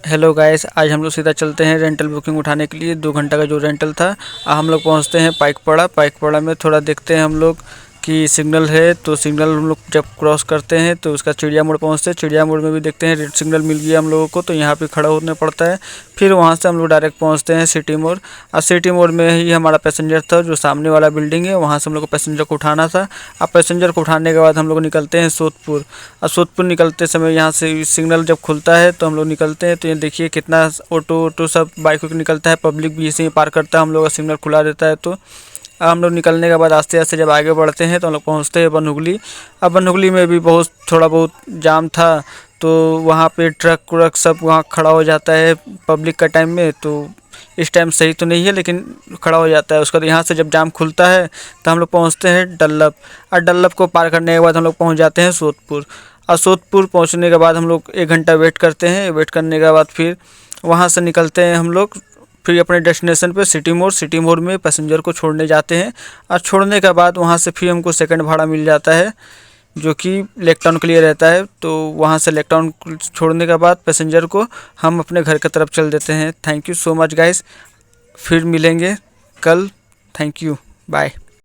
Hello guys, आज हम लोग सीधा चलते हैं रेंटल बुकिंग उठाने के लिए। 2 घंटा का जो रेंटल था। हम लोग पहुंचते हैं पाइकपाड़ा में। थोड़ा देखते हैं हम लोग कि सिग्नल है, तो सिग्नल हम लोग जब क्रॉस करते हैं तो उसका चिड़िया मोड़ पहुंचते हैं। चिड़िया मोड़ में भी देखते हैं रेड सिग्नल मिल गया हम लोगों को, तो यहाँ पे खड़ा होना पड़ता है। फिर वहाँ से हम लोग डायरेक्ट पहुँचते हैं सिटी मोड़। और सिटी मोड़ में ही हमारा पैसेंजर था, जो सामने वाला बिल्डिंग है, वहाँ से हम लोग को पैसेंजर को उठाना था। अब पैसेंजर को उठाने के बाद हम लोग निकलते हैं सोदपुर। और सोदपुर निकलते समय यहाँ से सिग्नल जब खुलता है तो हम लोग निकलते हैं। तो ये देखिए कितना ऑटो सब बाइक निकलता है, पब्लिक भी इसी में पार करता है। हम लोग का सिग्नल खुला देता है। तो हम लोग निकलने के बाद आस्ते आस्ते जब आगे बढ़ते हैं तो हम लोग पहुँचते हैं बनहुगली। अब बनहुगली में भी थोड़ा बहुत जाम था, तो वहाँ पे ट्रक व्रक सब वहाँ खड़ा हो जाता है पब्लिक का टाइम में। तो इस टाइम सही तो नहीं है, लेकिन खड़ा हो जाता है। उसके बाद यहाँ से जब जाम खुलता है तो हम लोग पहुँचते हैं डल्लभ। और डल्लभ को पार करने के बाद हम लोग पहुँच जाते हैं सोदपुर। और सोदपुर पहुँचने के बाद हम लोग 1 घंटा वेट करते हैं। वेट करने के बाद फिर वहाँ से निकलते हैं हम लोग, फिर अपने डेस्टिनेशन पे सिटी मोड़ में पैसेंजर को छोड़ने जाते हैं। और छोड़ने के बाद वहाँ से फिर हमको सेकंड भाड़ा मिल जाता है, जो कि लेक टाउन के लिए रहता है। तो वहाँ से लेक टाउन छोड़ने के बाद पैसेंजर को हम अपने घर की तरफ चल देते हैं। Thank you so much guys, फिर मिलेंगे कल। Thank you, bye.